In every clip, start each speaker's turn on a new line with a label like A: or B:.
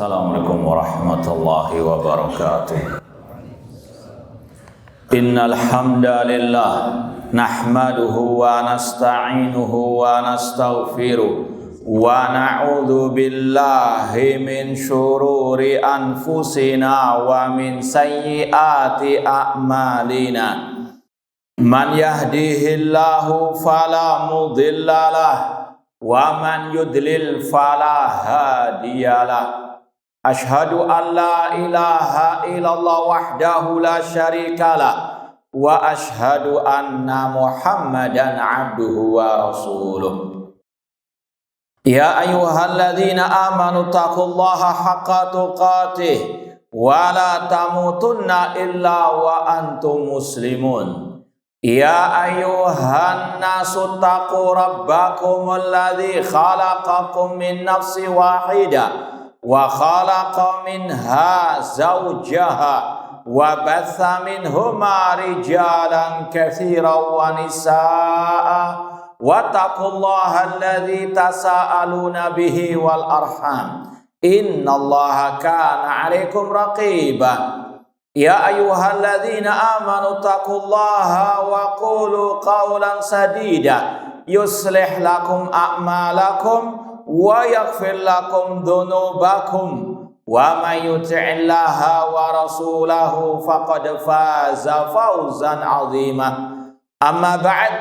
A: Assalamualaikum warahmatullahi wabarakatuh. Innal hamdalillah nahmaduhu wa nasta'inuhu wa nastaghfiruh wa na'udzu billahi min syururi anfusina wa min sayyiati a'malina. Man yahdihillahu fala mudhillalah wa man yudlil fala hadiyalah. Ashhadu an la ilaha illallah wahdahu la syarikalah wa ashhadu anna Muhammadan abduhu wa rasuluh. Ya ayyuhalladzina amanu taqullaha haqqa tuqatih wa la tamutunna illa wa antum muslimun. Ya ayyuhan nasu taqu rabbakum alladzi khalaqakum min nafsin wahidah wa khalaqa minha zawjaha wa batha minhuma rijalan katsiran wa nisaa'a wattaqullaha alladzi tasaaluna bihi wal arham innallaha kana 'alaikum raqiba. Ya ayyuhalladzina amanu taqullaha wa qulu qawlan sadida yuslih lakum a'malakum wa yaghfir lakum dhunubakum wa may yuti'illaha wa rasulahu faqad faza fawzan 'azima. Amma ba'd,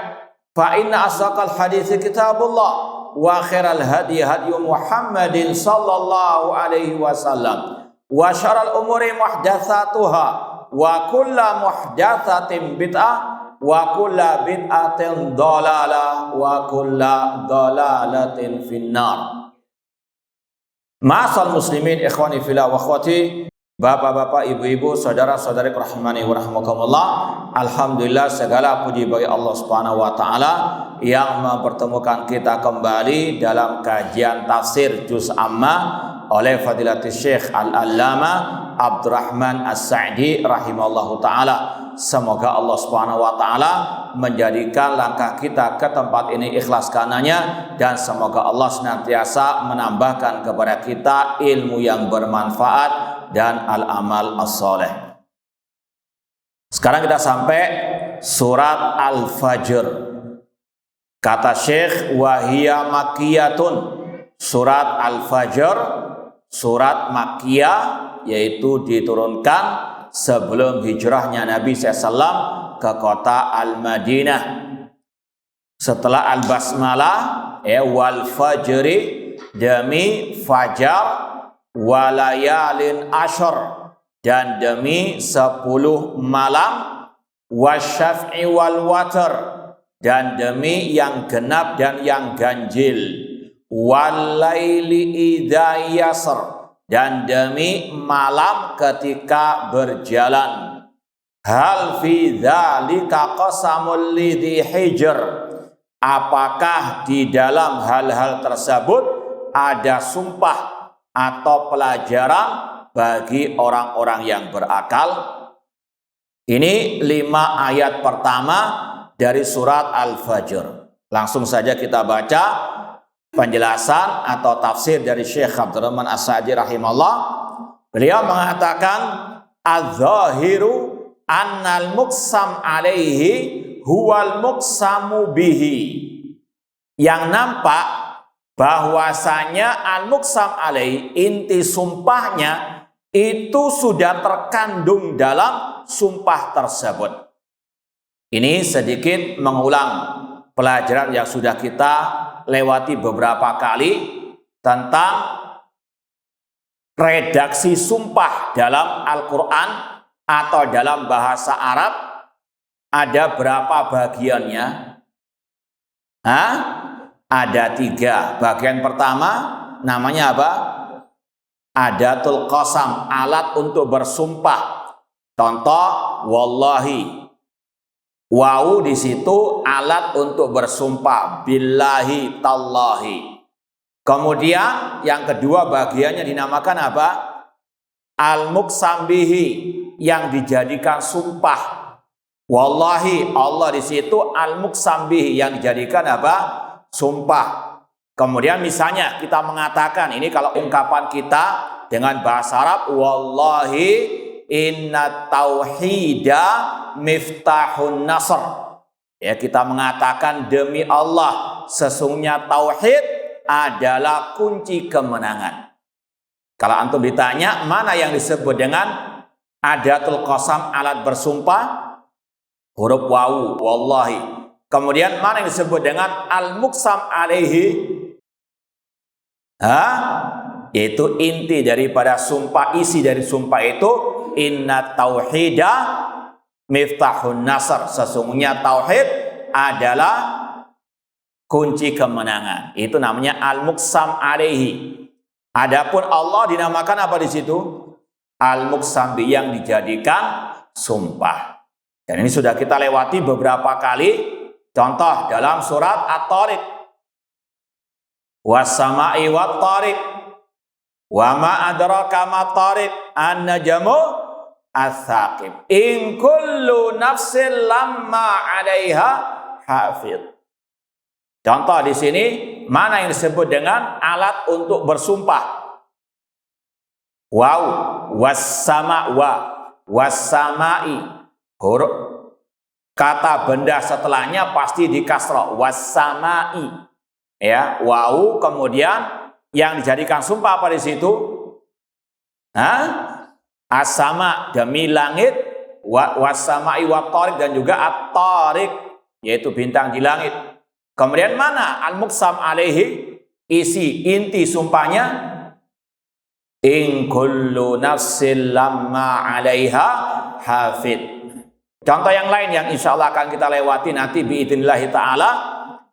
A: fa inna asdaqal hadithi kitabullah wa khairal hadi hadyu Muhammadin sallallahu alaihi wasallam wa syarrul umuri muhdatsatuha wa kullu muhdatsatin bid'ah wa kullu bid'atin dhalalah wa kullu dhalalatin finnar. Ma'asal muslimin ikhwani fillah wa akhwati, bapak-bapak, ibu-ibu, saudara-saudari rahimani wa rahmakumullah. Alhamdulillah, segala puji bagi Allah Subhanahu wa taala yang mempertemukan kita kembali dalam kajian tafsir juz amma oleh Fadilatul Syekh Al-Allama Abdurrahman As-Sa'di rahimahullahu ta'ala. Semoga Allah Subhanahu wa ta'ala menjadikan langkah kita ke tempat ini ikhlas karenanya, dan semoga Allah senantiasa menambahkan kepada kita ilmu yang bermanfaat dan al-amal as-soleh. Sekarang kita sampai surat Al-Fajr. Kata Syekh, wahiyya makkiyatun. Surat Al-Fajr surat Makkiyah, yaitu diturunkan sebelum hijrahnya Nabi SAW ke kota Al-Madinah. Setelah Al-Basmalah, wal fajri, demi fajar, walayalin ashar, dan demi 10 malam, wasyaf'i wal watar, dan demi yang genap dan yang ganjil, walaili idza yasr, dan demi malam ketika berjalan. Hal fi dzalika qasamul lidhi hijr, apakah di dalam hal-hal tersebut ada sumpah atau pelajaran bagi orang-orang yang berakal? Ini 5 ayat pertama dari surat Al-Fajr. Langsung saja kita baca penjelasan atau tafsir dari Syekh Abdurrahman As-Sa'di rahimahullah. Beliau mengatakan, adz-dzahiru annal muqsam alaihi huwal muqsamu bihi. Yang nampak bahwasanya al-muqsam alaihi, inti sumpahnya itu sudah terkandung dalam sumpah tersebut. Ini sedikit mengulang pelajaran yang sudah kita lewati beberapa kali tentang redaksi sumpah dalam Al-Quran atau dalam bahasa Arab. Ada berapa bagiannya? Ada 3. Bagian pertama namanya apa? Adatul qasam, alat untuk bersumpah. Contoh, wallahi. Wawu di situ alat untuk bersumpah, billahi tallahi. Kemudian yang kedua bagiannya dinamakan apa? Al-muqsam bihi, yang dijadikan sumpah. Wallahi, Allah di situ al-muqsam bihi, yang dijadikan apa? Sumpah. Kemudian misalnya kita mengatakan, ini kalau ungkapan kita dengan bahasa Arab, wallahi inna tauhida miftahun nasr. Ya, kita mengatakan demi Allah, sesungguhnya tauhid adalah kunci kemenangan. Kalau antum ditanya mana yang disebut dengan adatul qasam, alat bersumpah, huruf wawu, wallahi. Kemudian mana yang disebut dengan al-muqsam alaihi? Yaitu inti daripada sumpah, isi dari sumpah itu inna tauhida miftahun nasr. Sesungguhnya tauhid adalah kunci kemenangan. Itu namanya al-muqsam alaihi. Adapun Allah dinamakan apa di situ? Al-muqsam bi, yang dijadikan sumpah. Dan ini sudah kita lewati beberapa kali. Contoh dalam surat At-Tariq. Was-sama'i wat-tariq. Wa ma adraka mat-tariq, an-najmu ats-tsaqib. In kullu nafsin lamma 'alaiha hafidh. Contoh di sini mana yang disebut dengan alat untuk bersumpah? Waw, was-sama, was-sama'i. Huruf kata benda setelahnya pasti di kasrah, was-sama'i. Ya, waw, kemudian yang dijadikan sumpah apa di situ? As-sama, demi langit, was-sama'i wat-tariq, dan juga at-tariq, yaitu bintang di langit. Kemudian mana al-muqsam alaihi, isi inti sumpahnya? In kullu nafsin lamma 'alaiha hafid. Contoh yang lain yang insya Allah akan kita lewati nanti biidznillah ta'ala,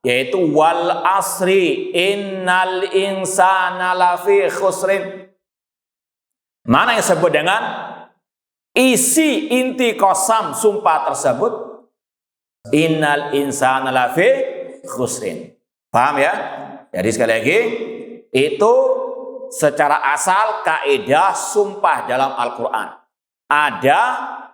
A: yaitu wal asri innal insana lafi khusrin. Mana yang disebut dengan isi inti qasam sumpah tersebut? Innal insana lafi khusrin. Paham ya? Jadi sekali lagi, itu secara asal kaidah sumpah dalam Al-Quran. Ada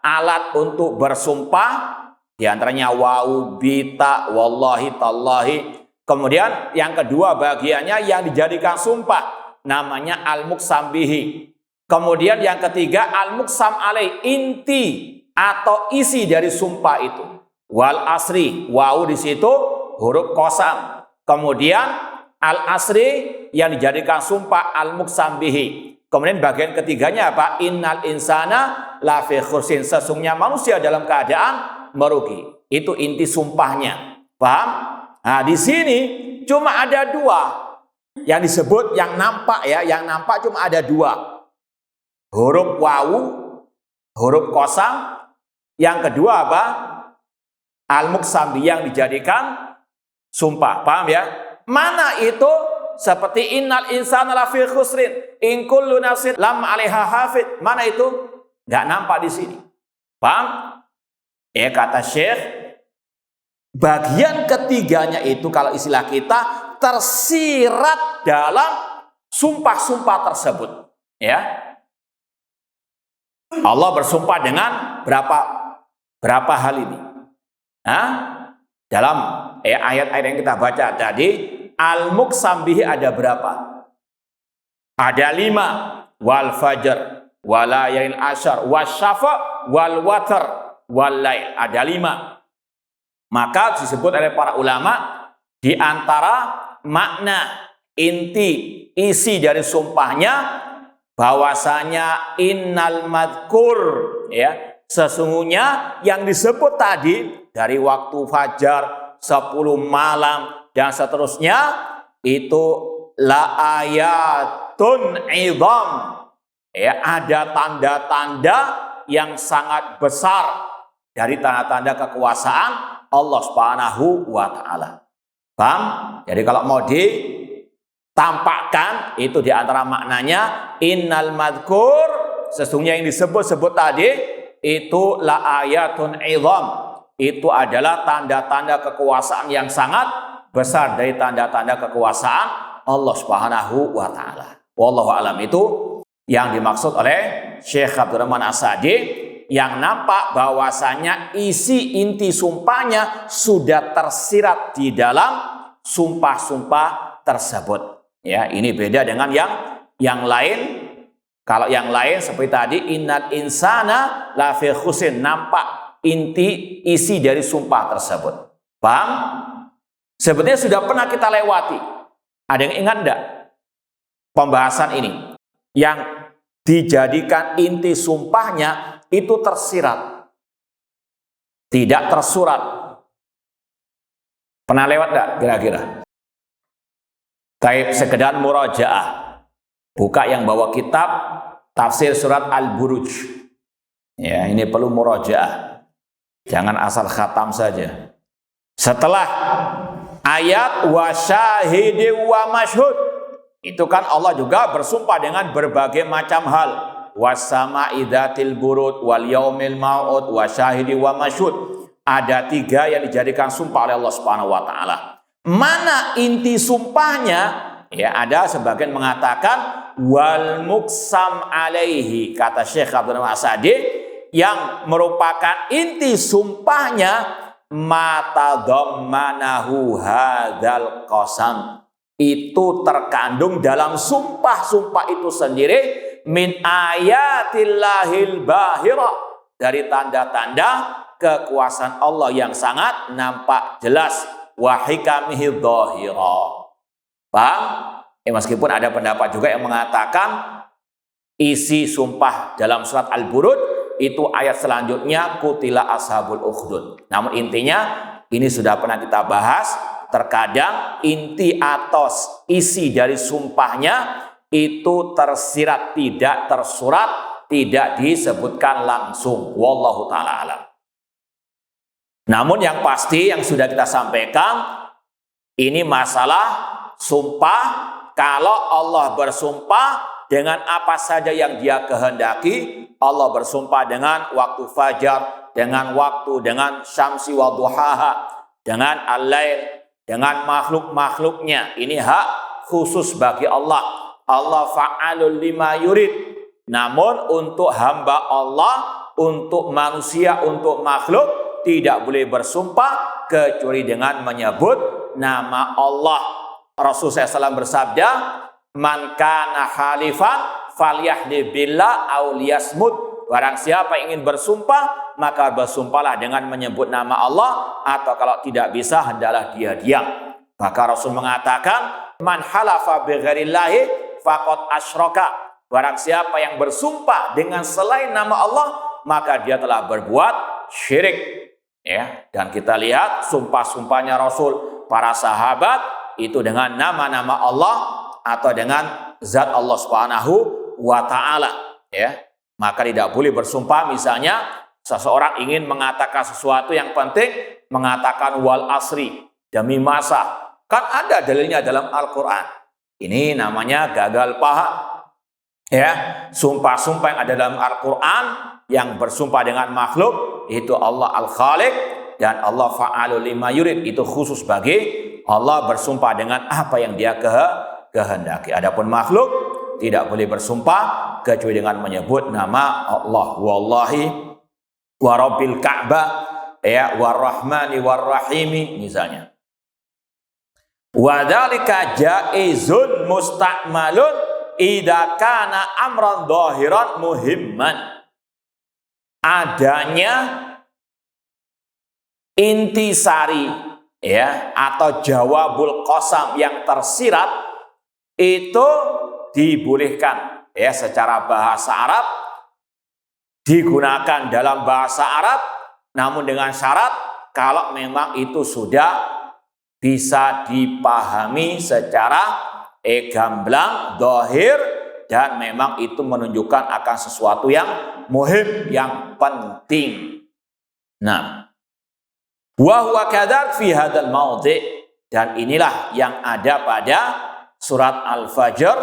A: alat untuk bersumpah, diantaranya wawu, bita, wallahi, tallahi. Kemudian yang kedua bagiannya yang dijadikan sumpah, namanya al-muqsam bihi. Kemudian yang ketiga al-muqsam alaih, inti atau isi dari sumpah itu. Wal asri, wawu di situ huruf qasam. Kemudian al-asri yang dijadikan sumpah al-muqsam bihi. Kemudian bagian ketiganya apa? Innal insana lafi khusrin. Sesungguhnya manusia dalam keadaan merugi. Itu inti sumpahnya. Paham? Nah, di sini cuma ada dua yang disebut, yang nampak ya. Yang nampak cuma ada dua. Huruf wawu, huruf qasam. Yang kedua apa? Al-muqsam bihi, yang dijadikan sumpah. Paham ya? Mana itu? Seperti innal insana lafi khusrin, in kullu nafsin lamma 'alaiha hafid. Mana itu? Enggak nampak di sini. Paham? Ya, kata Syekh, bagian ketiganya itu kalau istilah kita tersirat dalam sumpah-sumpah tersebut. Ya. Allah bersumpah dengan berapa hal ini? Dalam ayat-ayat yang kita baca tadi, al-muqsam bihi ada berapa? Ada 5. Wal fajr, walayalin asyar, wasyafa, wal watar, wal lail. Ada 5. Maka disebut oleh para ulama, di antara makna inti isi dari sumpahnya bahwasanya innal madkur, ya, sesungguhnya yang disebut tadi dari waktu fajar, 10 malam dan seterusnya, itu la ayatun idham, ya, ada tanda-tanda yang sangat besar dari tanda-tanda kekuasaan Allah Subhanahu wa taala. Paham? Jadi kalau mau ditampakkan, itu diantara maknanya innal madkur, sesungguhnya yang disebut-sebut tadi itu la ayatun idham, itu adalah tanda-tanda kekuasaan yang sangat besar dari tanda-tanda kekuasaan Allah Subhanahu wa taala. Wallahu alam, itu yang dimaksud oleh Syekh Abdurrahman As-Sa'di, yang nampak bahwasanya isi inti sumpahnya sudah tersirat di dalam sumpah-sumpah tersebut. Ya, ini beda dengan yang lain. Kalau yang lain seperti tadi, innal insana lafi khusrin, nampak inti isi dari sumpah tersebut. Paham? Sebetulnya sudah pernah kita lewati. Ada yang ingat enggak pembahasan ini? Yang dijadikan inti sumpahnya itu tersirat, tidak tersurat. Pernah lewat enggak kira-kira? Kayak sekedar murajaah. Buka yang bawa kitab tafsir surat Al-Buruj. Ya, ini perlu murajaah. Jangan asal khatam saja. Setelah ayat wa syahidi wa masyhud, itu kan Allah juga bersumpah dengan berbagai macam hal. Was-sama'i dzatil burud wal yaumil mau'ud wa syahidi wa masyhud. Ada 3 yang dijadikan sumpah oleh Allah Subhanahu wa taala. Mana inti sumpahnya? Ya, ada sebagian mengatakan wal muqsam alaihi, kata Syekh Abdul Rahman As-Sa'di, yang merupakan inti sumpahnya mata dhammanahu hadzal qasam, itu terkandung dalam sumpah-sumpah itu sendiri min ayatillahil bahira, dari tanda-tanda kekuasaan Allah yang sangat nampak jelas, wa hikamihi dhahira. Paham? Meskipun ada pendapat juga yang mengatakan isi sumpah dalam surat Al-Burud itu ayat selanjutnya kutila ashabul ukhdud. Namun intinya ini sudah pernah kita bahas. Terkadang inti atau isi dari sumpahnya itu tersirat, tidak tersurat, tidak disebutkan langsung. Wallahu ta'ala alam. Namun yang pasti yang sudah kita sampaikan, ini masalah sumpah. Kalau Allah bersumpah dengan apa saja yang Dia kehendaki, Allah bersumpah dengan waktu fajar, dengan syamsi wa duhaha, dengan al-lail, dengan makhluk-makhluknya. Ini hak khusus bagi Allah. Allah fa'alul lima yurid. Namun untuk hamba Allah, untuk manusia, untuk makhluk, tidak boleh bersumpah kecuali dengan menyebut nama Allah. Rasulullah SAW bersabda, man kana halifan falyahli billah aw liyasmut. Barang siapa ingin bersumpah, maka bersumpahlah dengan menyebut nama Allah, atau kalau tidak bisa hendaklah dia diam. Maka Rasul mengatakan, man halafa bighairillahi faqad asyraka. Barang siapa yang bersumpah dengan selain nama Allah, maka dia telah berbuat syirik. Ya, dan kita lihat sumpah-sumpahnya Rasul, para sahabat itu dengan nama-nama Allah atau dengan zat Allah Subhanahu wa taala, ya. Maka tidak boleh bersumpah misalnya seseorang ingin mengatakan sesuatu yang penting, mengatakan wal asri, demi masa. Kan ada dalilnya dalam Al-Qur'an. Ini namanya gagal paham. Ya, sumpah-sumpah yang ada dalam Al-Qur'an yang bersumpah dengan makhluk itu Allah Al-Khaliq, dan Allah fa'alul lima yurid, itu khusus bagi Allah bersumpah dengan apa yang Dia kehendaki. Adapun makhluk tidak boleh bersumpah kecuali dengan menyebut nama Allah. Wallahi wa rabbil Ka'bah, ya, warrahmani warrahimi misalnya. Wa dzalika jaizun musta'malun idza kana amran dhahiran muhimman. Adanya intisari, ya, atau jawabul qasam yang tersirat itu dibolehkan, ya, secara bahasa Arab, digunakan dalam bahasa Arab, namun dengan syarat kalau memang itu sudah bisa dipahami secara gamblang, dhahir, dan memang itu menunjukkan akan sesuatu yang muhim, yang penting. Nah, wa huwa kadzalik fi hadzal maudhi', dan inilah yang ada pada surat Al-Fajr.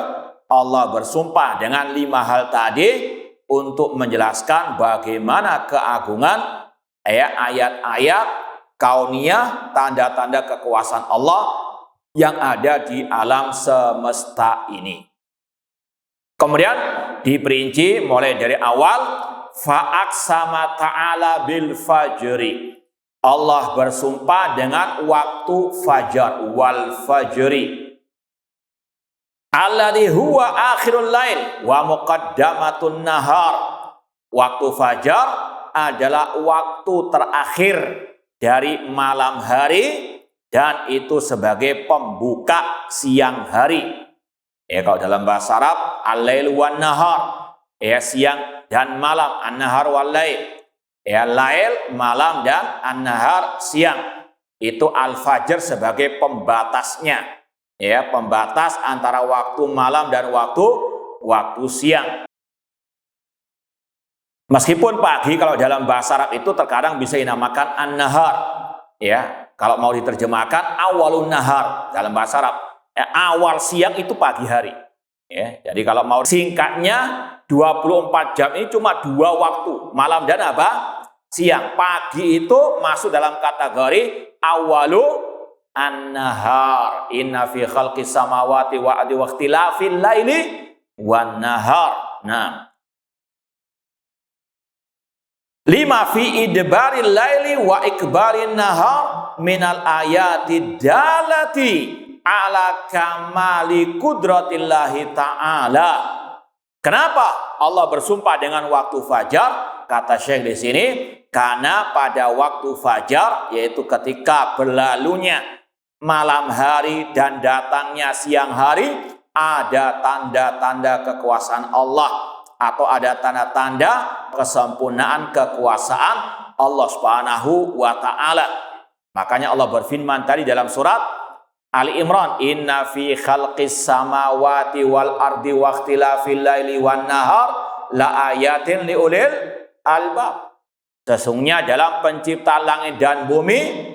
A: Allah bersumpah dengan 5 hal tadi untuk menjelaskan bagaimana keagungan ayat-ayat kauniyah, tanda-tanda kekuasaan Allah yang ada di alam semesta ini. Kemudian diperinci mulai dari awal, fa'aqsama ta'ala bil fajri. Allah bersumpah dengan waktu fajar, wal fajri. alladzi huwa akhirul lail wa muqaddamatun nahar. Waktu fajar adalah waktu terakhir dari malam hari dan itu sebagai pembuka siang hari. Kalau dalam bahasa Arab al-lail wan nahar, siang dan malam, an-nahar wal lail. Lail malam dan an-nahar siang. Itu al-fajr sebagai pembatasnya. Pembatas antara waktu malam dan waktu siang. Meskipun pagi kalau dalam bahasa Arab itu terkadang bisa dinamakan an-nahar. Kalau mau diterjemahkan awalun nahar dalam bahasa Arab. Awal siang itu pagi hari. Jadi kalau mau singkatnya 24 jam ini cuma 2 waktu, malam dan siang. Pagi itu masuk dalam kategori awalu an-nahar. Inna fi khalqis samawati wa ardi wa ikhtilafil laili wan nahar. Nah. 5 fi idbaril laili wa ikbarin nahar minal ayati dalati ala kamali kudratillahi ta'ala. Kenapa Allah bersumpah dengan waktu fajar? Kata Syekh di sini, karena pada waktu fajar, yaitu ketika berlalunya malam hari dan datangnya siang hari, ada tanda-tanda kekuasaan Allah atau ada tanda-tanda kesempurnaan kekuasaan Allah Subhanahu wa taala. Makanya Allah berfirman tadi dalam surat Ali Imran, inna fi khalqis samawati wal ardi wa ikhtilafil laili wan nahar la ayatin liulil albab. Sesungguhnya dalam penciptaan langit dan bumi,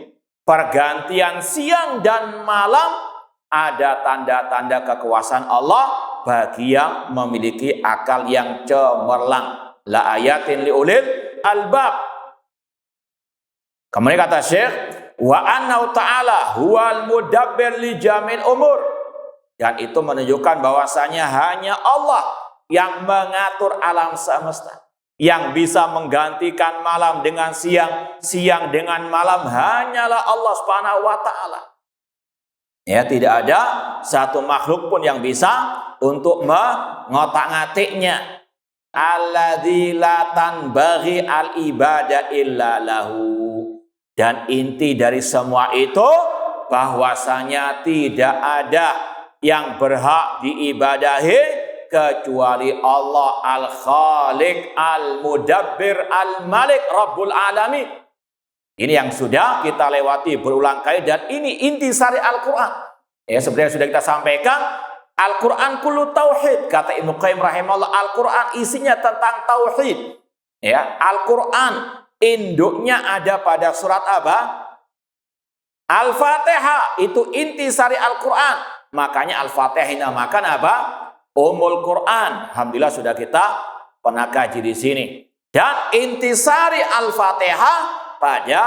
A: pergantian siang dan malam, ada tanda-tanda kekuasaan Allah bagi yang memiliki akal yang cemerlang. La ayatin liulil albab. Kemudian kata Syekh, wa annahu ta'ala huwal mudabbir li jamil umur. Dan itu menunjukkan bahwasanya hanya Allah yang mengatur alam semesta. Yang bisa menggantikan malam dengan siang, siang dengan malam hanyalah Allah Subhanahu wa taala. Tidak ada satu makhluk pun yang bisa untuk mengotak-ngatiknya. Alladzi la tanbaghi al ibadah illa lahu. Dan inti dari semua itu bahwasanya tidak ada yang berhak diibadahi kecuali Allah Al-Khaliq, Al-Mudabbir, Al-Malik, Rabbul Alamin. Ini yang sudah kita lewati berulang kali dan ini intisari Al-Quran. Seperti yang sudah kita sampaikan, Al-Quran kullu tauhid. Kata Ibnu Qayyim rahimahullah, Al-Quran isinya tentang tauhid. Al-Quran induknya ada pada surat apa? Al-Fatihah. Itu intisari Al-Quran. Makanya Al-Fatihah dinamakan apa? Ummul Quran. Alhamdulillah sudah kita pernah kaji di sini. Dan intisari Al-Fatihah pada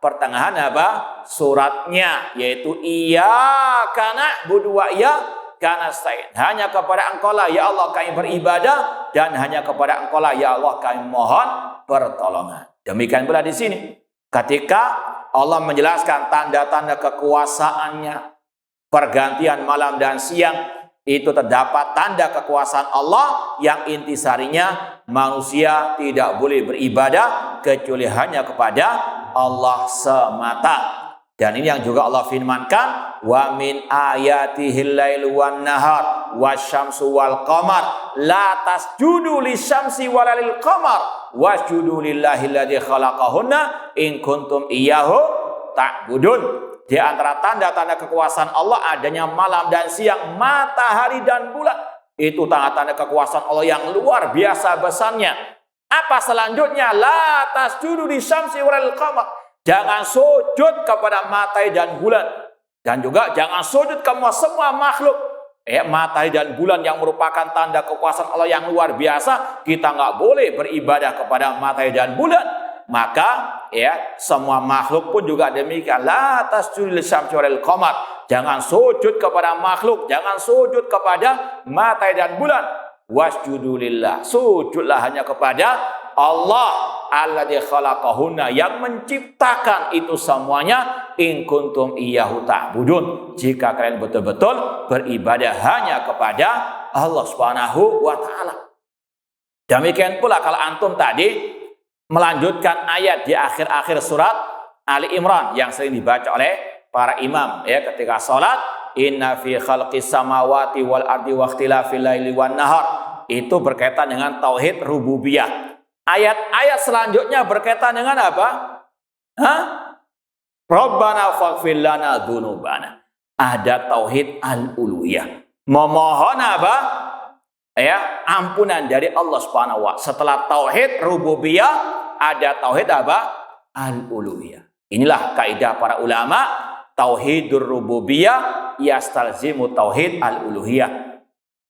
A: pertengahan apa? Suratnya, yaitu iyyaka na'budu wa iyyaka nasta'in. Hanya kepada Engkau lah ya Allah kami beribadah dan hanya kepada Engkau lah ya Allah kami mohon pertolongan. Demikian pula di sini. Ketika Allah menjelaskan tanda-tanda kekuasaannya, pergantian malam dan siang, itu terdapat tanda kekuasaan Allah yang intisarinya manusia tidak boleh beribadah kecuali hanya kepada Allah semata. Dan ini yang juga Allah firmankan, wa min ayatihil lailu wan nahar wasyamsu wal qamar la tasjudu lisyamsi walalil qamar wasjudu lillahi alladzi khalaqahunna in kuntum iyyahu ta'budun. Di antara tanda-tanda kekuasaan Allah adanya malam dan siang, matahari dan bulan. Itu tanda-tanda kekuasaan Allah yang luar biasa besarnya. Apa selanjutnya? La tasjudu lisyamsi walil qamar. Jangan sujud kepada matahari dan bulan. Dan juga jangan sujud kepada semua makhluk. Matahari dan bulan yang merupakan tanda kekuasaan Allah yang luar biasa. Kita nggak boleh beribadah kepada matahari dan bulan. Maka semua makhluk pun juga demikian. La tasjudu lisyamsi walil qamar. Jangan sujud kepada makhluk, jangan sujud kepada matahari dan bulan. Wasjudu lillah. Sujudlah hanya kepada Allah. alladzi khalaqahunna, yang menciptakan itu semuanya, in kuntum iyyahu ta'budun, jika kalian betul-betul beribadah hanya kepada Allah Subhanahu wa taala. Demikian pula kalau antum tadi melanjutkan ayat di akhir-akhir surat Ali Imran yang sering dibaca oleh para imam ya ketika salat, inna fi khalqis samawati wal ardi wa ikhtilafil laili wan nahar, itu berkaitan dengan tauhid rububiyah. Ayat-ayat selanjutnya berkaitan dengan apa? Rabbana faghfir lana dzunubana. Ada tauhid al-uluhiyah. Memohon apa? Ya, ampunan dari Allah Subhanahu wa taala. Setelah tauhid rububiyah, ada tauhid apa? Al-uluhiyah. Inilah kaidah para ulama, tauhidur rububiyah yastalzimu tauhid al-uluhiyah.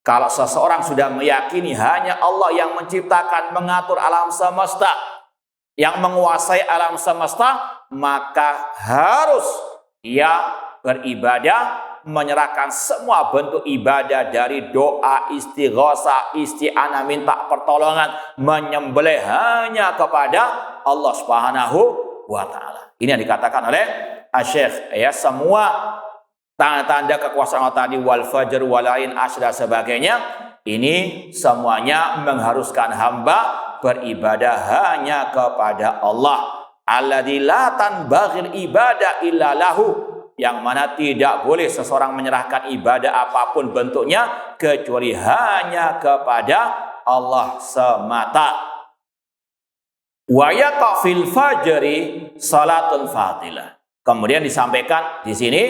A: Kalau seseorang sudah meyakini hanya Allah yang menciptakan, mengatur alam semesta, yang menguasai alam semesta, maka harus ia beribadah, menyerahkan semua bentuk ibadah dari doa, istighosah, isti'anah, minta pertolongan, menyembelih hanya kepada Allah Subhanahu wa taala. Ini yang dikatakan oleh Asy-Syaikh ya, semua tanda-tanda kekuasaan Allah tadi, wal fajr walain asy dan sebagainya, ini semuanya mengharuskan hamba beribadah hanya kepada Allah. Alladzi la tanbaghil ibadah illa lahu, yang mana tidak boleh seseorang menyerahkan ibadah apapun bentuknya kecuali hanya kepada Allah semata. Wa yaqa fil fajri salatul fadilah. Kemudian disampaikan di sini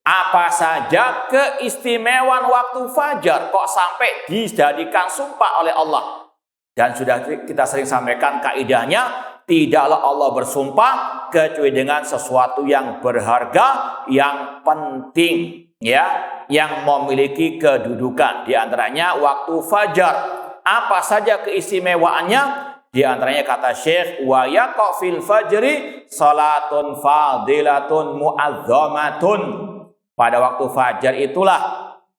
A: apa saja keistimewaan waktu fajar kok sampai dijadikan sumpah oleh Allah. Dan sudah kita sering sampaikan kaidahnya, tidaklah Allah bersumpah kecuali dengan sesuatu yang berharga, yang penting ya, yang memiliki kedudukan. Di antaranya waktu fajar. Apa saja keistimewaannya? Di antaranya kata Syekh, wa yaqa fil fajri salatun fadilatun mu'azzamatun. Pada waktu fajar itulah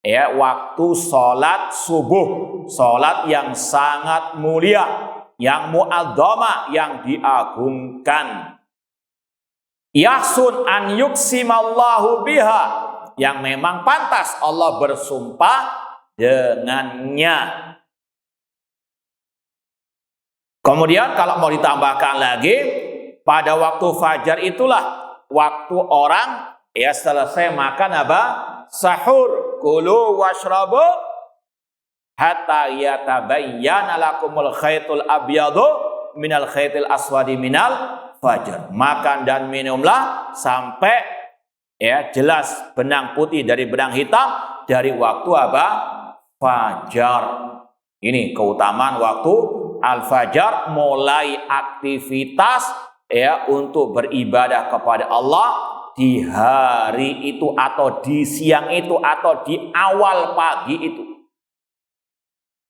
A: ya waktu sholat subuh, sholat yang sangat mulia, yang mu'adzama, yang diagungkan. Yahsun an yuksimallahu biha, yang memang pantas Allah bersumpah dengannya. Kemudian kalau mau ditambahkan lagi, pada waktu fajar itulah waktu orang ya selesai makan apa? Sahur. Kulu washrabu hatta yatabayyana lakumul khaytul abyadu minal khaytil aswadi minal fajr. Makan dan minumlah sampai ya jelas benang putih dari benang hitam dari waktu apa? Fajar. Ini keutamaan waktu al-fajar, mulai aktivitas ya untuk beribadah kepada Allah di hari itu atau di siang itu atau di awal pagi itu.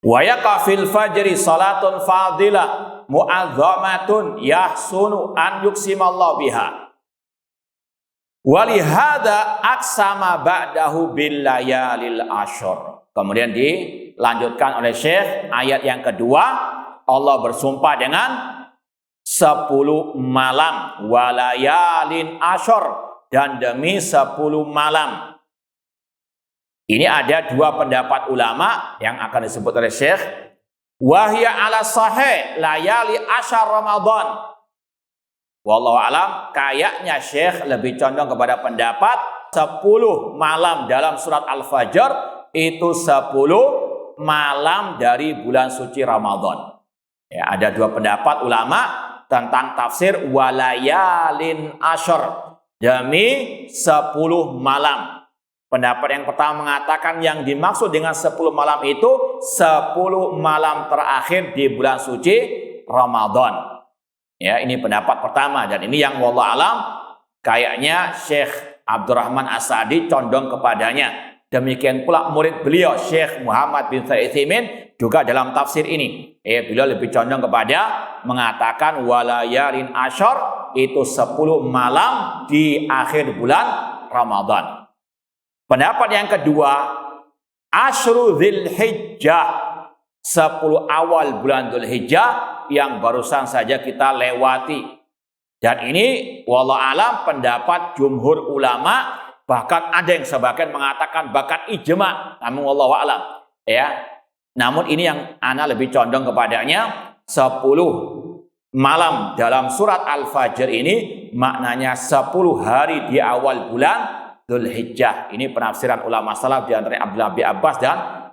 A: Wa yaqa fil fajri salatun fadilah mu'azzamatun yahsunu an yuksimallahu biha. Walihada aksama ba'dahu bil layalil asyr. Kemudian dilanjutkan oleh Syekh ayat yang kedua, Allah bersumpah dengan 10 malam, walayalin asyr, dan demi 10 malam. Ini ada dua pendapat ulama yang akan disebut oleh Syekh. Wahya ala sahih layali asyar Ramadan. Wallahu alam, kayaknya Syekh lebih condong kepada pendapat 10 malam dalam surat Al-Fajr itu 10 malam dari bulan suci Ramadan. Ya, ada dua pendapat ulama tentang tafsir walayalin asyr, demi 10 malam. Pendapat yang pertama mengatakan yang dimaksud dengan 10 malam itu 10 malam terakhir di bulan suci Ramadan. Ya, ini pendapat pertama, dan ini yang wallahu alam kayaknya Syekh Abdurrahman As-Sa'di condong kepadanya. Demikian pula murid beliau Syekh Muhammad bin Shalih Al-Utsaimin juga dalam tafsir ini. Beliau lebih condong kepada mengatakan walayalin asyr itu 10 malam di akhir bulan Ramadan. Pendapat yang kedua, Asyru Dzulhijjah, 10 awal bulan Dzulhijjah yang barusan saja kita lewati. Dan ini wallahu alam pendapat jumhur ulama, bahkan ada yang sebagian mengatakan bahkan ijma, namun wallahu alam ya. Namun ini yang ana lebih condong kepadanya 10 malam dalam surat Al-Fajr ini maknanya 10 hari di awal bulan Dzulhijjah. Ini penafsiran ulama salaf di antara Abdullah bin Abbas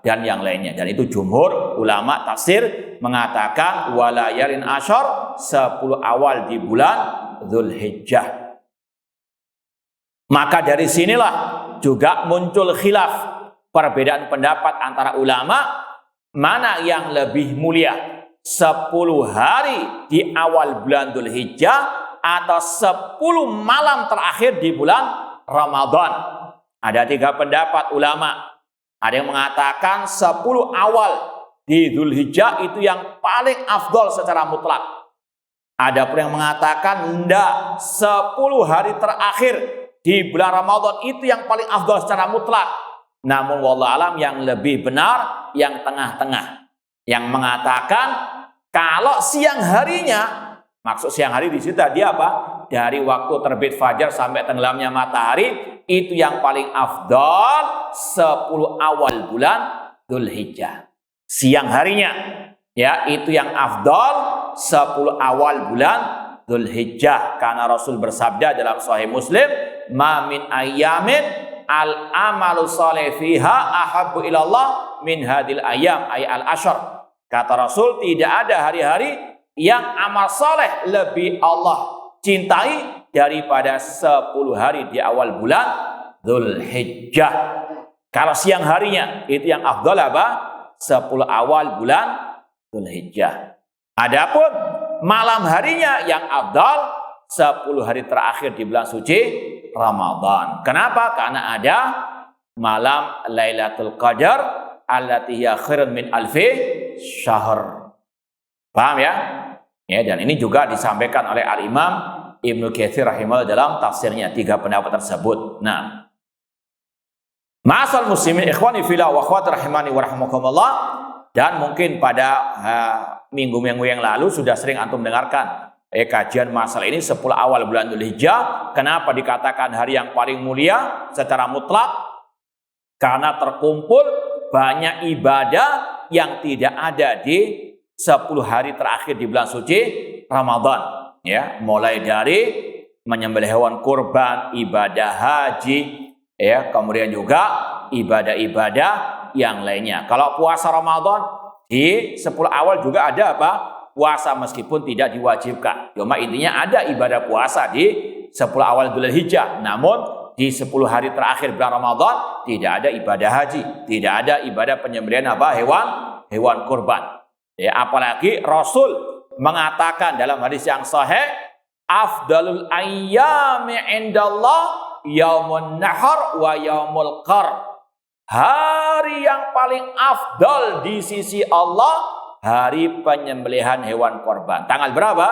A: dan yang lainnya. Dan itu jumhur ulama tafsir mengatakan walayalin asyar 10 awal di bulan Dzulhijjah. Maka dari sinilah juga muncul khilaf, perbedaan pendapat antara ulama mana yang lebih mulia, 10 hari di awal bulan Dzulhijjah atau 10 malam terakhir di bulan Ramadan. Ada 3 pendapat ulama. Ada yang mengatakan 10 awal di Dzulhijjah itu yang paling afdol secara mutlak. Ada pun yang mengatakan enggak, 10 hari terakhir di bulan Ramadan itu yang paling afdol secara mutlak. Namun wallahu alam yang lebih benar yang tengah-tengah, yang mengatakan kalau siang harinya, maksud siang hari di situ tadi apa? Dari waktu terbit fajar sampai tenggelamnya matahari itu yang paling afdal 10 awal bulan Dzulhijjah. Siang harinya ya itu yang afdal 10 awal bulan Dzulhijjah, karena Rasul bersabda dalam Sahih Muslim, "Ma min ayyamin al-amalu sholih fiha ahabbu ilallah min hadil ayyam ay al-ashr." Kata Rasul, tidak ada hari-hari yang amal soleh lebih Allah cintai daripada 10 hari di awal bulan Dzulhijjah. Kalau siang harinya itu yang afdal apa? 10 awal bulan Dzulhijjah. Adapun malam harinya yang afdal 10 hari terakhir di bulan suci Ramadan. Kenapa? Karena ada malam Lailatul Qadar allati hiya khairun min alfi syahr. Paham ya? Ya, dan ini juga disampaikan oleh Al-Imam Ibnu Katsir rahimahullah dalam tafsirnya 3 pendapat tersebut. Nah, ma'asal muslimin ikhwani fillah wa akhwati rahimani wa rahimakumullah, dan mungkin pada minggu-minggu yang lalu sudah sering antum dengarkan kajian masalah ini 10 awal bulan Dzulhijjah. Kenapa dikatakan hari yang paling mulia secara mutlak? Karena terkumpul banyak ibadah yang tidak ada di 10 hari terakhir di bulan suci Ramadan. Ya, mulai dari menyembelih hewan kurban, ibadah haji, ya, kemudian juga ibadah-ibadah yang lainnya. Kalau puasa Ramadan di 10 awal juga ada apa? Puasa meskipun tidak diwajibkan. Cuma intinya ada ibadah puasa di 10 awal Dzulhijjah. Namun di 10 hari terakhir bulan Ramadan tidak ada ibadah haji, tidak ada ibadah penyembelihan apa? Hewan kurban. Ya, apalagi Rasul mengatakan dalam hadis yang sahih, afdalul ayyami indallah yaumun nahar wa yaumul qar. Hari yang paling afdal di sisi Allah hari penyembelihan hewan korban. Tanggal berapa?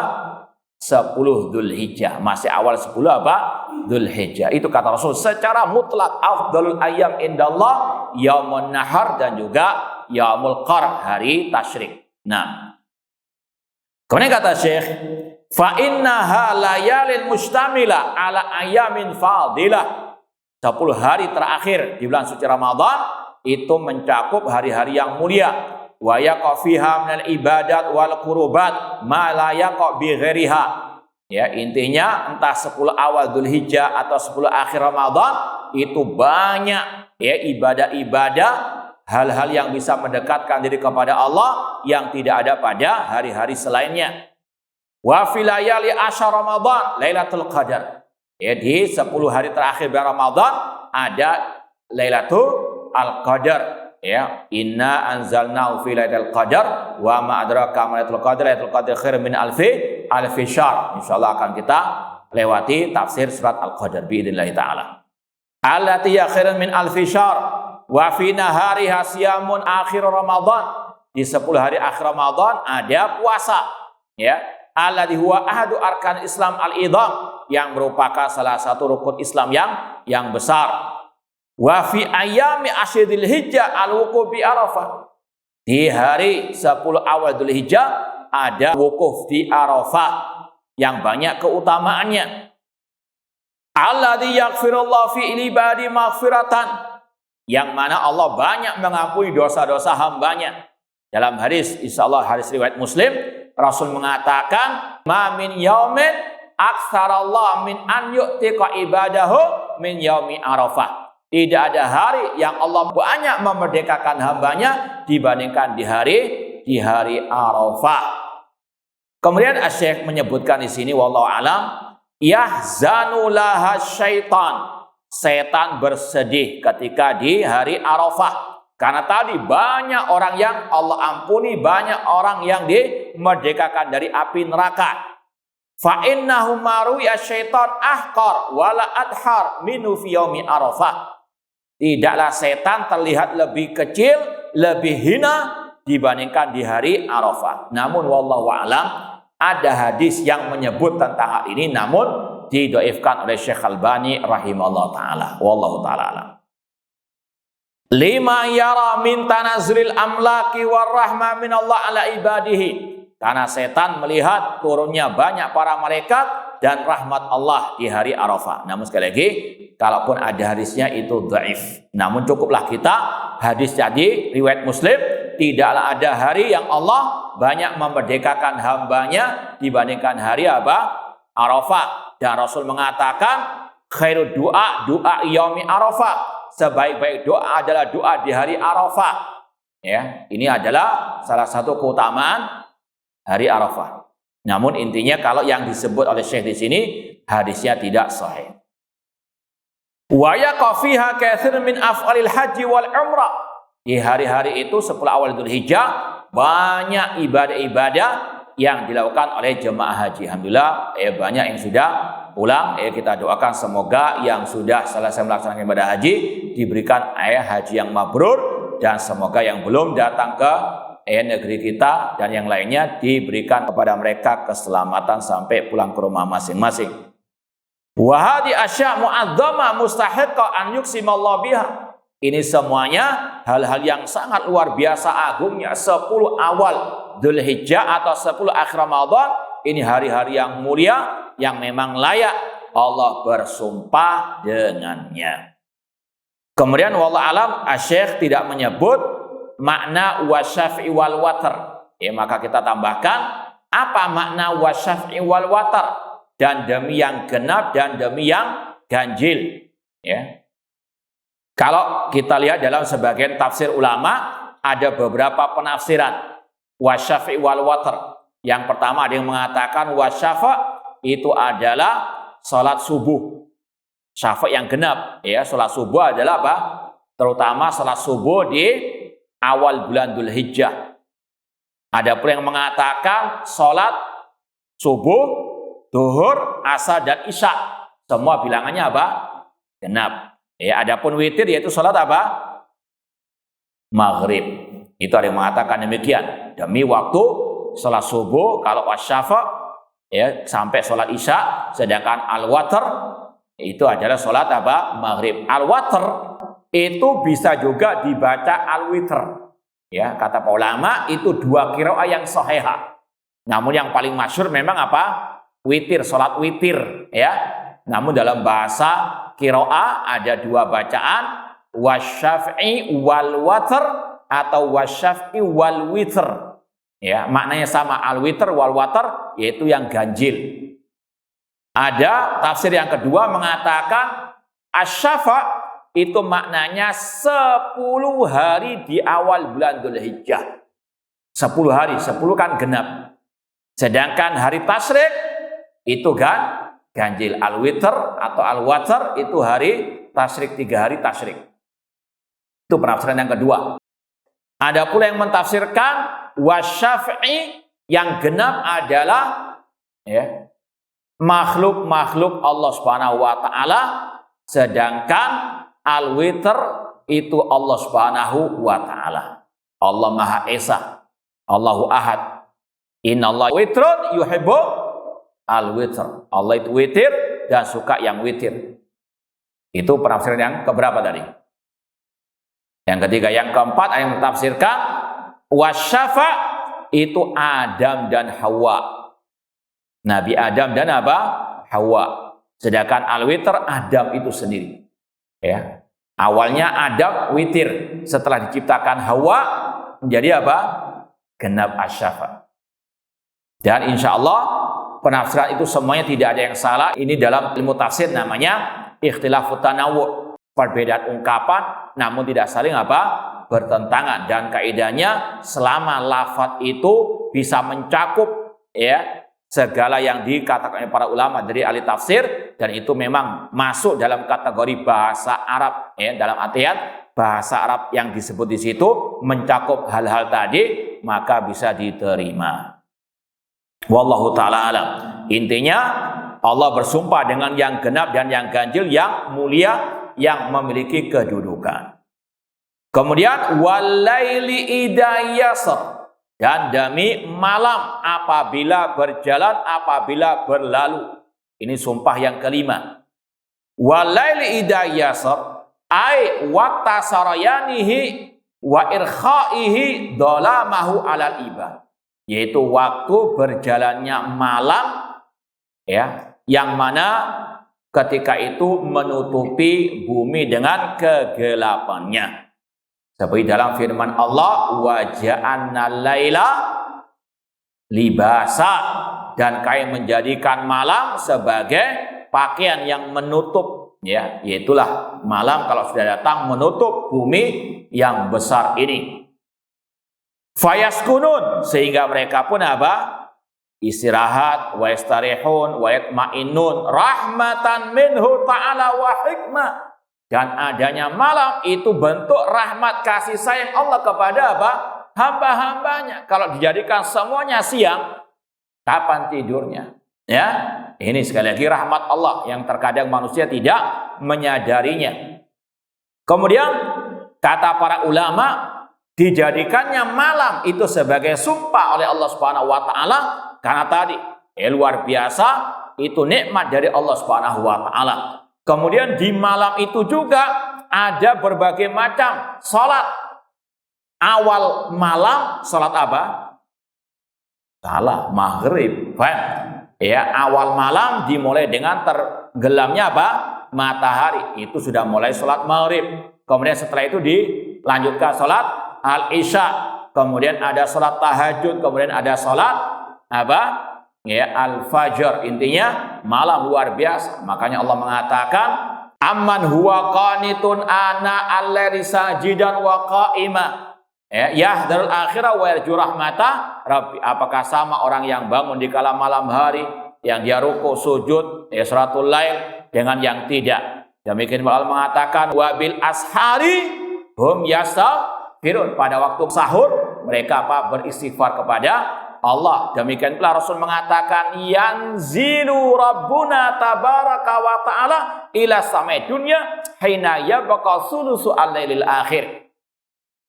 A: 10 Dzulhijjah. Masih awal 10 apa? Dzulhijjah. Itu kata Rasul secara mutlak afdalul ayyam indallah yaumun nahar dan juga yaumul qar, hari tasyrik. Nah, kemudian kata Syekh, fa innaha layalin mustamila ala ayamin fadilah. 10 hari terakhir di bulan suci Ramadan itu mencakup hari-hari yang mulia. Wa yaqa fiha minal ibadat wal qurubat ma la yaqa bi ghairiha. Ya, intinya entah 10 awal Dzulhijjah atau 10 akhir Ramadan itu banyak ya ibadah-ibadah, hal-hal yang bisa mendekatkan diri kepada Allah yang tidak ada pada hari-hari selainnya. Wa fil layali asyar Ramadan Lailatul Qadar. Ya, di 10 hari terakhir bulan Ramadan ada Lailatul Qadar. Ya, inna anzalnahu fi lailatul qadar wa ma adraka ma lailatul qadar. Lailatul qadar khairun min alfi syahr. Insyaallah akan kita lewati tafsir surat Al-Qadar biidznillah taala. Allati ya khairun min alfi syahr wa fi nahariha siyamun akhir Ramadan. Di 10 hari akhir Ramadan ada puasa. Ya, alladhi huwa ahadu arkan Islam al-idham, yang merupakan salah satu rukun Islam yang besar. Wa fi ayami asyidil hijjah al-wuquf bi Arafah. Di hari 10 awal Dzulhijjah ada wukuf di Arafah yang banyak keutamaannya. Alladzi yaghfirullahu fi ibadi maghfiratan, yang mana Allah banyak mengampuni dosa-dosa hambanya. Dalam hadis, insyaallah hadis riwayat Muslim, Rasul mengatakan, "Ma min yaumin aktsarallahu min an yu'tiqa ibadahu min yaumi Arafah." Tidak ada hari yang Allah banyak memerdekakan hambanya dibandingkan di hari Arafah. Kemudian Asy-Syaikh menyebutkan di sini, wallahu alam, yahzanu laha syaitan, setan bersedih ketika di hari Arafah, karena tadi banyak orang yang Allah ampuni, banyak orang yang dimerdekakan dari api neraka. Fa innahu maruya syaitan ahqar wala adhar minu fi yaumi Arafah. Tidaklah setan terlihat lebih kecil, lebih hina dibandingkan di hari Arafah. Namun wallahu alam, ada hadis yang menyebut tentang hal ini, namun didhaifkan oleh Syekh Albani rahimahullah taala. Wallahu taala alam. Lima yara min tanazulil amlaki warahmah min Allah ala ibadihi. Karena setan melihat turunnya banyak para malaikat dan rahmat Allah di hari Arafah. Namun sekali lagi, kalaupun ada hadisnya itu dhaif. Namun cukuplah kita hadis tadi riwayat Muslim, tidaklah ada hari yang Allah banyak memerdekakan hambanya dibandingkan hari apa? Arafah. Dan Rasul mengatakan, khairu doa yaumi Arafah. Sebaik-baik doa adalah doa di hari Arafah. Ya, ini adalah salah satu keutamaan hari Arafah. Namun intinya kalau yang disebut oleh Syekh di sini hadisnya tidak sahih. Wa yaqafiha katsir min af'alil haji wal umrah. Di hari-hari itu 10 awal Dzulhijjah banyak ibadah-ibadah yang dilakukan oleh jemaah haji. Alhamdulillah, banyak yang sudah pulang. Kita doakan semoga yang sudah selesai melaksanakan ibadah haji diberikan haji yang mabrur, dan semoga yang belum datang ke negeri kita dan yang lainnya diberikan kepada mereka keselamatan sampai pulang ke rumah masing-masing. Wa hadi asya' mu'azzama mustahiqqa an yuqsimallahu biha. Ini semuanya hal-hal yang sangat luar biasa agungnya. 10 awal Dzulhijjah atau 10 akhir Ramadan, ini hari-hari yang mulia yang memang layak Allah bersumpah dengannya. Kemudian wallahu alam, Asy-Syaikh tidak menyebut makna wasyafi wal watar. Maka kita tambahkan apa makna wasyafi wal watar, dan demi yang genap dan demi yang ganjil. Kalau kita lihat dalam sebagian tafsir ulama, ada beberapa penafsiran wasyafi wal watar. Yang pertama ada yang mengatakan wasyafa itu adalah salat subuh, syafa yang genap. Salat subuh adalah apa? Terutama salat subuh di awal bulan Dzulhijjah. Ada pula yang mengatakan salat subuh, duhur, asar dan isya, semua bilangannya apa? Genap. Adapun witir yaitu salat apa? Maghrib. Itu ada yang mengatakan demikian. Demi waktu salat subuh kalau wasyafa sampai salat isya, sedangkan al-watr itu adalah salat apa? Maghrib. Al-watr itu bisa juga dibaca al-witr. Kata para ulama itu 2 qiraah yang sahihah. Namun yang paling masyhur memang apa? Witir, salat witir. Namun dalam bahasa qiraah ada 2 bacaan, wasyaf'i wal watr atau wasyaf'i wal witr. Maknanya sama, al-witr wal watr, yaitu yang ganjil. Ada tafsir yang kedua mengatakan asyafa itu maknanya 10 hari di awal bulan Dzulhijjah. 10 hari, 10 kan genap. Sedangkan hari tasyrik itu kan ganjil. Al-witr atau al-watr itu hari tasyrik, 3 hari tasyrik. Itu penafsiran yang kedua. Ada pula yang mentafsirkan wasyafi'i yang genap adalah makhluk-makhluk Allah Subhanahu wa taala, sedangkan al-witr itu Allah Subhanahu wa taala. Allah Maha Esa, Allahu Ahad. Innallaha witrun yuhibbu al-witr. Allah itu witir dan suka yang witir. Itu penafsiran yang keberapa tadi? Yang ketiga. Yang keempat ada yang mentafsirkan wasyafa itu Adam dan Hawa. Nabi Adam dan apa? Hawa. Sedangkan al-witr Adam itu sendiri. Ya. Awalnya Adam witir, setelah diciptakan Hawa menjadi apa? Genap asyafa. Dan insya Allah penafsiran itu semuanya tidak ada yang salah. Ini dalam ilmu tafsir namanya ikhtilafut tanawwu, perbedaan ungkapan namun tidak saling apa? Bertentangan. Dan kaidahnya selama lafaz itu bisa mencakup ya segala yang dikatakan oleh para ulama dari ahli tafsir, dan itu memang masuk dalam kategori bahasa Arab ya, dalam artian bahasa Arab yang disebut di situ mencakup hal-hal tadi, maka bisa diterima. Wallahu ta'ala alam. Intinya Allah bersumpah dengan yang genap dan yang ganjil, yang mulia, yang memiliki kedudukan. Kemudian walaili idza yasr, dan demi malam apabila berjalan, apabila berlalu. Ini sumpah yang kelima. Walaili idza yasr ai waqta sarayanihi wa irkhaihi dalamahu alal ibad, yaitu waktu berjalannya malam ya, yang mana ketika itu menutupi bumi dengan kegelapannya. Seperti dalam firman Allah, wa ja'alna laila libasa, dan kami menjadikan malam sebagai pakaian yang menutup ya, yaitulah malam kalau sudah datang menutup bumi yang besar ini. Fayaskunun, sehingga mereka pun apa? Istirahat, wa yastarihun wa yatma'innun rahmatan minhu ta'ala wa hikmah. Dan adanya malam itu bentuk rahmat kasih sayang Allah kepada apa? Hamba-hambanya. Kalau dijadikan semuanya siang, kapan tidurnya? Ya, ini sekali lagi rahmat Allah yang terkadang manusia tidak menyadarinya. Kemudian kata para ulama, dijadikannya malam itu sebagai sumpah oleh Allah Subhanahu wa taala karena tadi luar biasa itu nikmat dari Allah Subhanahu wa taala. Kemudian di malam itu juga ada berbagai macam salat. Awal malam salat apa? Salah, maghrib. Ya, awal malam dimulai dengan tenggelamnya apa? Matahari. Itu sudah mulai salat maghrib. Kemudian setelah itu dilanjutkan salat al-isya, kemudian ada salat tahajud, kemudian ada salat apa? Ya, al-fajr. Intinya malam luar biasa. Makanya Allah mengatakan, amman huwa qanitun ana al-laili sajidan wa qa'ima. Ya, yahdharul akhirah wa yarju rahmata rabbi. Apakah sama orang yang bangun di kala malam hari, yang dia ruku sujud ya salatul lail, dengan yang tidak? Demikian Allah mengatakan, wabil ashari hum yastaghfirun. Pada waktu sahur mereka apa? Beristighfar kepada Allah. Demikian pula Rasul mengatakan, yanzilu rabbuna tabaraka wa ta'ala ila samai dunya hina yabqa sulusu al-lailil akhir.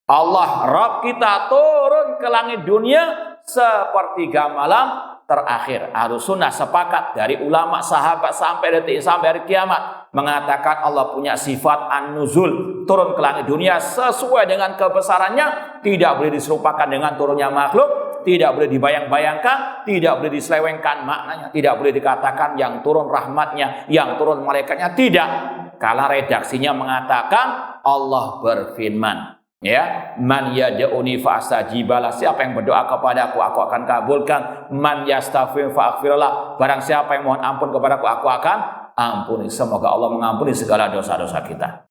A: Allah Rabb kita turun ke langit dunia sepertiga malam terakhir. Ahlus sunnah sepakat dari ulama sahabat sampai detik sampai hari kiamat mengatakan Allah punya sifat an-nuzul, turun ke langit dunia sesuai dengan kebesarannya, tidak boleh diserupakan dengan turunnya makhluk, tidak boleh dibayang-bayangkan, tidak boleh diselewengkan maknanya, tidak boleh dikatakan yang turun rahmatnya, yang turun malaikatnya, tidak. Kala redaksinya mengatakan Allah berfirman, ya, man yad'uni fa astajibalah, siapa yang berdoa kepadaku aku akan kabulkan. Man yastaghfir fa aghfirlah, barang siapa yang mohon ampun kepadaku aku akan ampuni. Semoga Allah mengampuni segala dosa-dosa kita.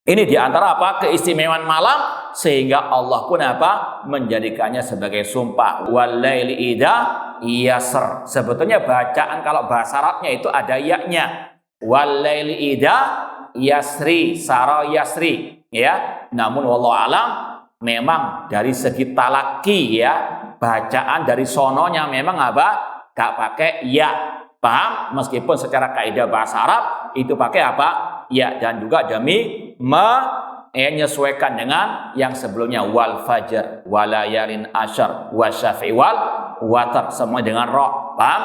A: Ini diantara apa? Keistimewaan malam, sehingga Allah pun apa? Menjadikannya sebagai sumpah. Walaili idza yasr. Sebetulnya bacaan kalau bahasa Arabnya itu ada ya-nya. Walaili idza yasri, sara yasri, ya. Namun wallahu alam memang dari segi talaki ya, bacaan dari sononya memang apa? Gak pakai ya. Paham? Meskipun secara kaidah bahasa Arab itu pakai apa? Ya, dan juga demi menyesuaikan dengan yang sebelumnya, wal fajr walayalin asyar wasyafi wal watar, semua dengan ra. Paham?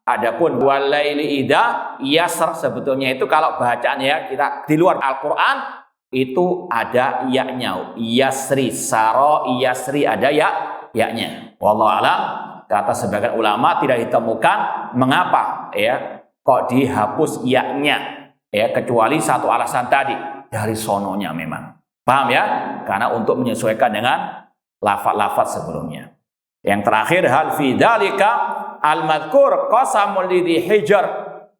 A: Adapun walaili idza yasr sebetulnya itu kalau bacaan ya kita di luar Al-Qur'an itu ada ya-nya. Yasri, saro yasri, ada ya-nya. Wallahu alam, kata sebagian ulama tidak ditemukan mengapa ya kok dihapus ya-nya ya, kecuali satu alasan tadi, dari sononya memang. Paham ya? Karena untuk menyesuaikan dengan lafaz-lafaz sebelumnya. Yang terakhir, hal fi dzalika al-madhkur qasamul lidhi hijr,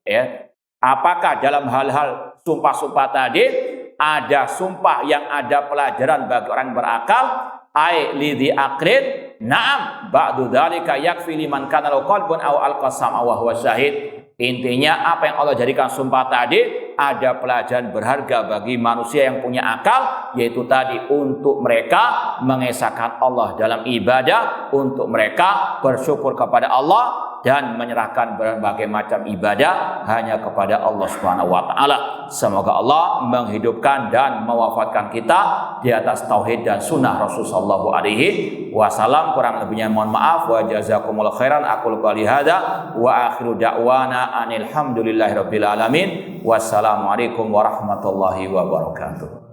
A: ya. Apakah dalam hal-hal sumpah-sumpah tadi ada sumpah yang ada pelajaran bagi orang berakal? Ai lidhi aqlin, na'am, ba'du dzalika yakfi liman kana lahu qalbun aw al-qasam wa huwa syahid. Intinya apa yang Allah jadikan sumpah tadi ada pelajaran berharga bagi manusia yang punya akal, yaitu tadi untuk mereka mengesahkan Allah dalam ibadah, untuk mereka bersyukur kepada Allah dan menyerahkan berbagai macam ibadah hanya kepada Allah Subhanahu wa taala. Semoga Allah menghidupkan dan mewafatkan kita di atas tauhid dan sunnah Rasul sallallahu alaihi wasallam. Kurang lebihnya mohon maaf, wa jazakumullahu khairan. Aqul qouli hadza wa akhiru da'wana anil hamdulillahirabbil alamin. Wassalamualaikum warahmatullahi wabarakatuh.